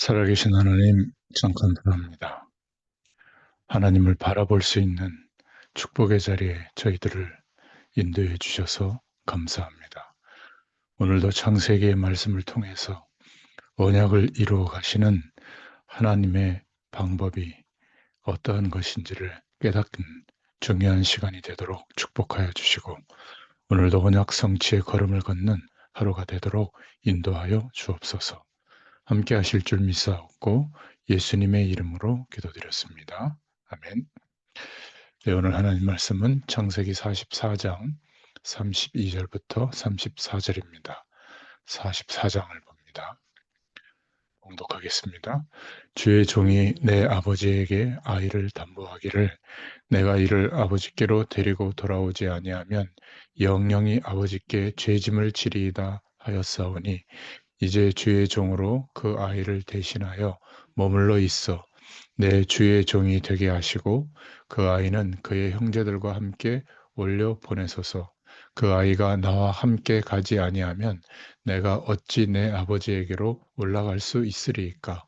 살아계신 하나님, 잠깐 감사합니다. 하나님을 바라볼 수 있는 축복의 자리에 저희들을 인도해 주셔서 감사합니다. 오늘도 창세기의 말씀을 통해서 언약을 이루어 가시는 하나님의 방법이 어떠한 것인지를 깨닫는 중요한 시간이 되도록 축복하여 주시고, 오늘도 언약 성취의 걸음을 걷는 하루가 되도록 인도하여 주옵소서. 함께 하실 줄 믿사옵고 예수님의 이름으로 기도드렸습니다. 아멘. 네, 오늘 하나님 말씀은 창세기 44장 32절부터 34절입니다. 44장을 봅니다. 봉독하겠습니다. 주의 종이 내 아버지에게 아이를 담보하기를 내가 이를 아버지께로 데리고 돌아오지 아니하면 영영이 아버지께 죄짐을 지리이다 하였사오니 이제 주의 종으로 그 아이를 대신하여 머물러 있어 내 주의 종이 되게 하시고 그 아이는 그의 형제들과 함께 올려 보내소서. 그 아이가 나와 함께 가지 아니하면 내가 어찌 내 아버지에게로 올라갈 수 있으리이까.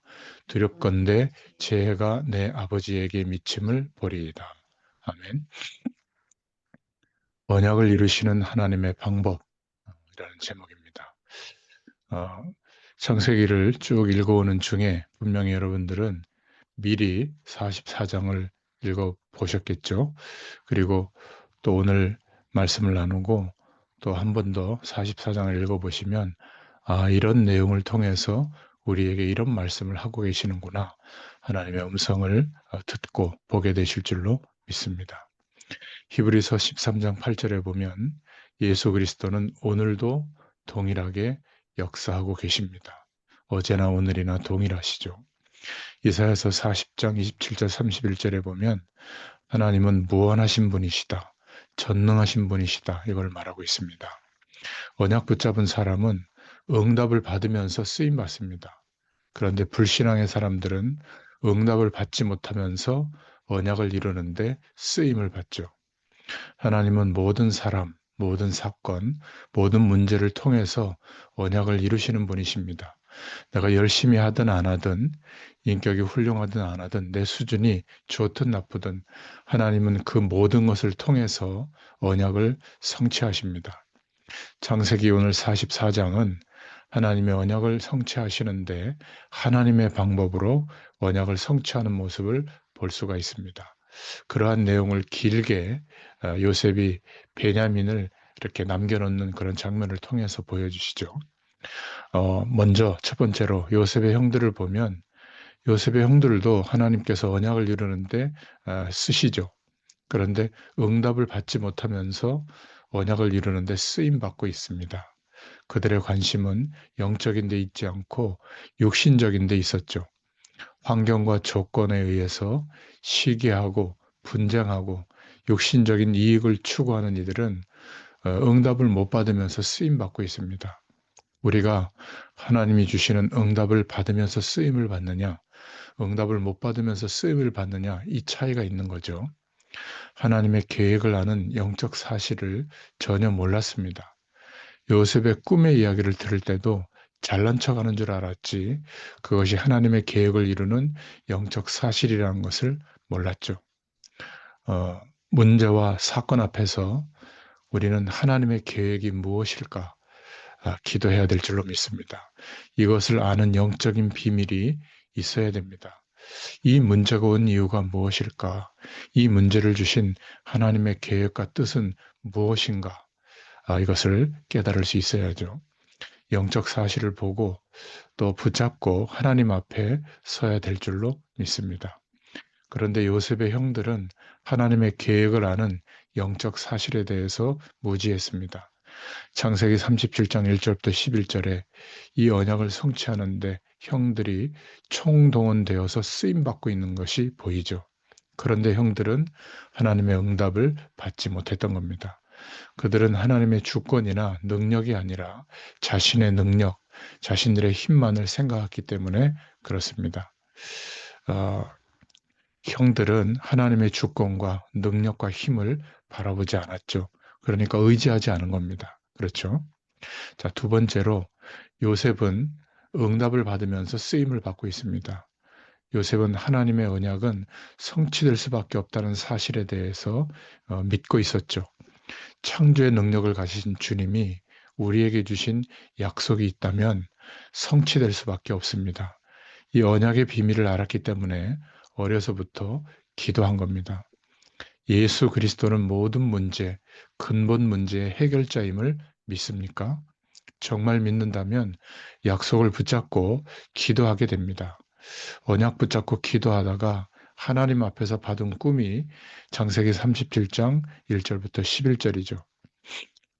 두렵건대 제 해가 내 아버지에게 미침을 보리이다. 아멘. 언약을 이루시는 하나님의 방법이라는 제목입니다. 어, 창세기를 쭉 읽어오는 중에 분명히 여러분들은 미리 44장을 읽어보셨겠죠. 그리고 또 오늘 말씀을 나누고 또 한 번 더 44장을 읽어보시면 이런 내용을 통해서 우리에게 이런 말씀을 하고 계시는구나. 하나님의 음성을 듣고 보게 되실 줄로 믿습니다. 히브리서 13장 8절에 보면 예수 그리스도는 오늘도 동일하게 역사하고 계십니다. 어제나 오늘이나 동일하시죠. 이사야서 40장 27절 31절에 보면 하나님은 무한하신 분이시다. 전능하신 분이시다. 이걸 말하고 있습니다. 언약 붙잡은 사람은 응답을 받으면서 쓰임 받습니다. 그런데 불신앙의 사람들은 응답을 받지 못하면서 언약을 이루는데 쓰임을 받죠. 하나님은 모든 사람, 모든 사건, 모든 문제를 통해서 언약을 이루시는 분이십니다. 내가 열심히 하든 안 하든, 인격이 훌륭하든 안 하든, 내 수준이 좋든 나쁘든 하나님은 그 모든 것을 통해서 언약을 성취하십니다. 창세기 오늘 44장은 하나님의 언약을 성취하시는데 하나님의 방법으로 언약을 성취하는 모습을 볼 수가 있습니다. 그러한 내용을 길게 요셉이 베냐민을 이렇게 남겨놓는 그런 장면을 통해서 보여주시죠. 먼저 첫 번째로 요셉의 형들을 보면 요셉의 형들도 하나님께서 언약을 이루는데 쓰시죠. 그런데 응답을 받지 못하면서 언약을 이루는데 쓰임 받고 있습니다. 그들의 관심은 영적인 데 있지 않고 육신적인 데 있었죠. 환경과 조건에 의해서 시기하고 분쟁하고 육신적인 이익을 추구하는 이들은 응답을 못 받으면서 쓰임 받고 있습니다. 우리가 하나님이 주시는 응답을 받으면서 쓰임을 받느냐, 응답을 못 받으면서 쓰임을 받느냐, 이 차이가 있는 거죠. 하나님의 계획을 아는 영적 사실을 전혀 몰랐습니다. 요셉의 꿈의 이야기를 들을 때도 잘난 척하는 줄 알았지 그것이 하나님의 계획을 이루는 영적 사실이라는 것을 몰랐죠. 어, 문제와 사건 앞에서 우리는 하나님의 계획이 무엇일까 기도해야 될 줄로 믿습니다. 이것을 아는 영적인 비밀이 있어야 됩니다. 이 문제가 온 이유가 무엇일까? 이 문제를 주신 하나님의 계획과 뜻은 무엇인가? 이것을 깨달을 수 있어야죠. 영적 사실을 보고 또 붙잡고 하나님 앞에 서야 될 줄로 믿습니다. 그런데 요셉의 형들은 하나님의 계획을 아는 영적 사실에 대해서 무지했습니다. 창세기 37장 1절부터 11절에 이 언약을 성취하는데 형들이 총동원되어서 쓰임받고 있는 것이 보이죠. 그런데 형들은 하나님의 응답을 받지 못했던 겁니다. 그들은 하나님의 주권이나 능력이 아니라 자신의 능력, 자신들의 힘만을 생각했기 때문에 그렇습니다. 어, 형들은 하나님의 주권과 능력과 힘을 바라보지 않았죠. 그러니까 의지하지 않은 겁니다. 그렇죠? 자, 두 번째로 요셉은 응답을 받으면서 쓰임을 받고 있습니다. 요셉은 하나님의 언약은 성취될 수밖에 없다는 사실에 대해서 믿고 있었죠. 창조의 능력을 가지신 주님이 우리에게 주신 약속이 있다면 성취될 수밖에 없습니다. 이 언약의 비밀을 알았기 때문에 어려서부터 기도한 겁니다. 예수 그리스도는 모든 문제, 근본 문제의 해결자임을 믿습니까? 정말 믿는다면 약속을 붙잡고 기도하게 됩니다. 언약 붙잡고 기도하다가 하나님 앞에서 받은 꿈이 창세기 37장 1절부터 11절이죠.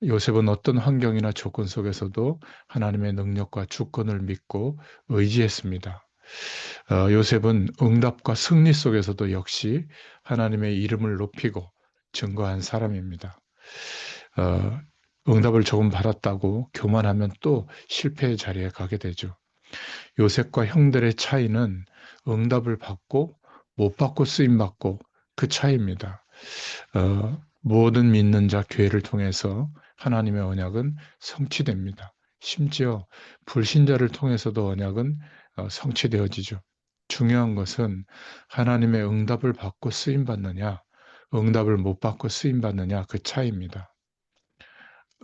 요셉은 어떤 환경이나 조건 속에서도 하나님의 능력과 주권을 믿고 의지했습니다. 요셉은 응답과 승리 속에서도 역시 하나님의 이름을 높이고 증거한 사람입니다. 어, 응답을 조금 받았다고 교만하면 또 실패의 자리에 가게 되죠. 요셉과 형들의 차이는 응답을 받고 못 받고 쓰임 받고 그 차이입니다. 모든 믿는 자 교회를 통해서 하나님의 언약은 성취됩니다. 심지어 불신자를 통해서도 언약은 성취되어지죠. 중요한 것은 하나님의 응답을 받고 쓰임 받느냐, 응답을 못 받고 쓰임 받느냐 그 차이입니다.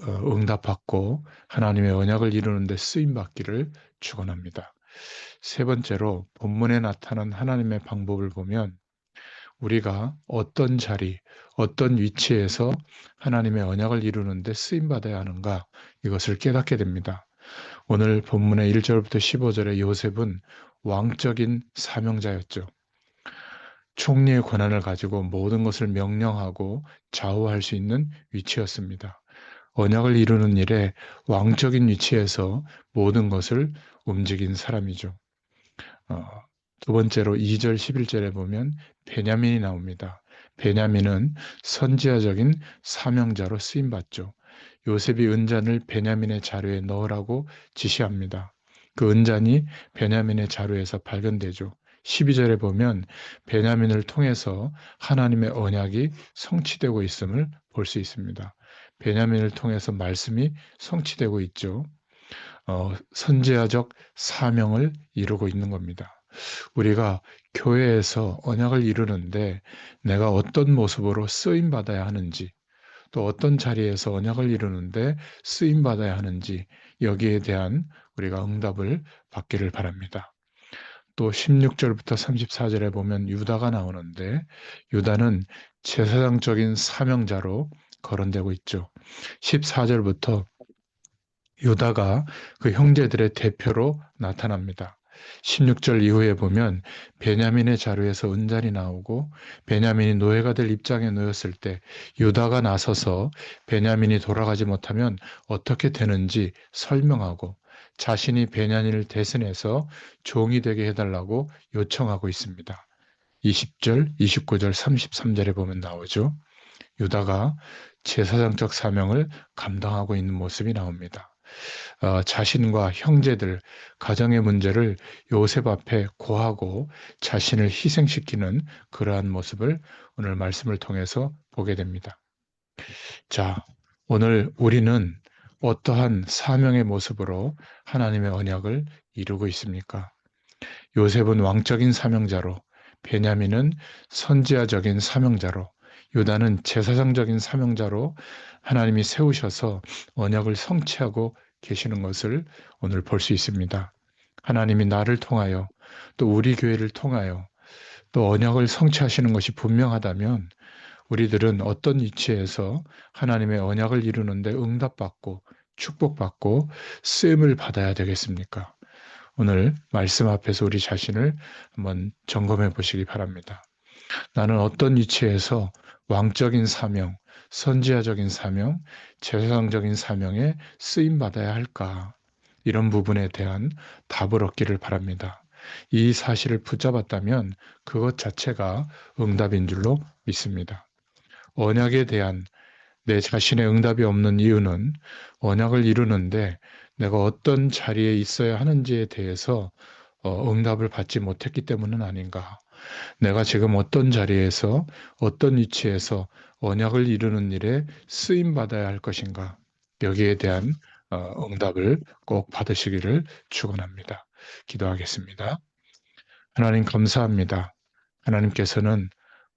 응답받고 하나님의 언약을 이루는 데 쓰임 받기를 축원합니다. 세 번째로 본문에 나타난 하나님의 방법을 보면 우리가 어떤 자리, 어떤 위치에서 하나님의 언약을 이루는데 쓰임받아야 하는가 이것을 깨닫게 됩니다. 오늘 본문의 1절부터 15절에 요셉은 왕적인 사명자였죠. 총리의 권한을 가지고 모든 것을 명령하고 좌우할 수 있는 위치였습니다. 언약을 이루는 일에 왕적인 위치에서 모든 것을 움직인 사람이죠. 어, 두 번째로 2절 11절에 보면 베냐민이 나옵니다. 베냐민은 선지자적인 사명자로 쓰임받죠. 요셉이 은잔을 베냐민의 자루에 넣으라고 지시합니다. 그 은잔이 베냐민의 자루에서 발견되죠. 12절에 보면 베냐민을 통해서 하나님의 언약이 성취되고 있음을 볼 수 있습니다. 베냐민을 통해서 말씀이 성취되고 있죠. 선지자적 사명을 이루고 있는 겁니다. 우리가 교회에서 언약을 이루는데 내가 어떤 모습으로 쓰임 받아야 하는지, 또 어떤 자리에서 언약을 이루는데 쓰임 받아야 하는지 여기에 대한 우리가 응답을 받기를 바랍니다. 또 16절부터 34절에 보면 유다가 나오는데 유다는 제사장적인 사명자로 거론되고 있죠. 14절부터 유다가 그 형제들의 대표로 나타납니다. 16절 이후에 보면 베냐민의 자루에서 은잔이 나오고 베냐민이 노예가 될 입장에 놓였을 때 유다가 나서서 베냐민이 돌아가지 못하면 어떻게 되는지 설명하고 자신이 베냐민을 대신해서 종이 되게 해달라고 요청하고 있습니다. 20절, 29절, 33절에 보면 나오죠. 유다가 제사장적 사명을 감당하고 있는 모습이 나옵니다. 자신과 형제들, 가정의 문제를 요셉 앞에 고하고 자신을 희생시키는 그러한 모습을 오늘 말씀을 통해서 보게 됩니다. 자, 오늘 우리는 어떠한 사명의 모습으로 하나님의 언약을 이루고 있습니까? 요셉은 왕적인 사명자로, 베냐민은 선지자적인 사명자로, 유다는 제사장적인 사명자로 하나님이 세우셔서 언약을 성취하고 계시는 것을 오늘 볼 수 있습니다. 하나님이 나를 통하여 또 우리 교회를 통하여 또 언약을 성취하시는 것이 분명하다면 우리들은 어떤 위치에서 하나님의 언약을 이루는데 응답받고 축복받고 쓰임을 받아야 되겠습니까? 오늘 말씀 앞에서 우리 자신을 한번 점검해 보시기 바랍니다. 나는 어떤 위치에서 왕적인 사명, 선지자적인 사명, 제사장적인 사명에 쓰임 받아야 할까? 이런 부분에 대한 답을 얻기를 바랍니다. 이 사실을 붙잡았다면 그것 자체가 응답인 줄로 믿습니다. 언약에 대한 내 자신의 응답이 없는 이유는 언약을 이루는데 내가 어떤 자리에 있어야 하는지에 대해서 응답을 받지 못했기 때문은 아닌가. 내가 지금 어떤 자리에서 어떤 위치에서 언약을 이루는 일에 쓰임 받아야 할 것인가. 여기에 대한 응답을 꼭 받으시기를 축원합니다. 기도하겠습니다. 하나님 감사합니다. 하나님께서는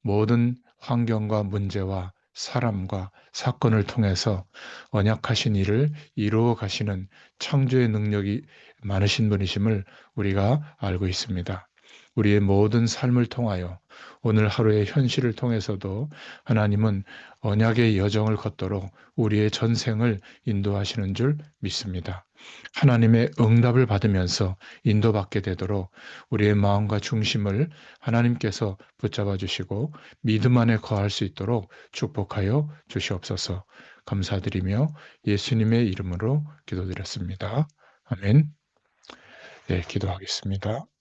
모든 환경과 문제와 사람과 사건을 통해서 언약하신 일을 이루어 가시는 창조의 능력이 많으신 분이심을 우리가 알고 있습니다. 우리의 모든 삶을 통하여 오늘 하루의 현실을 통해서도 하나님은 언약의 여정을 걷도록 우리의 전생을 인도하시는 줄 믿습니다. 하나님의 응답을 받으면서 인도받게 되도록 우리의 마음과 중심을 하나님께서 붙잡아 주시고 믿음 안에 거할 수 있도록 축복하여 주시옵소서. 감사드리며 예수님의 이름으로 기도드렸습니다. 아멘. 네, 기도하겠습니다.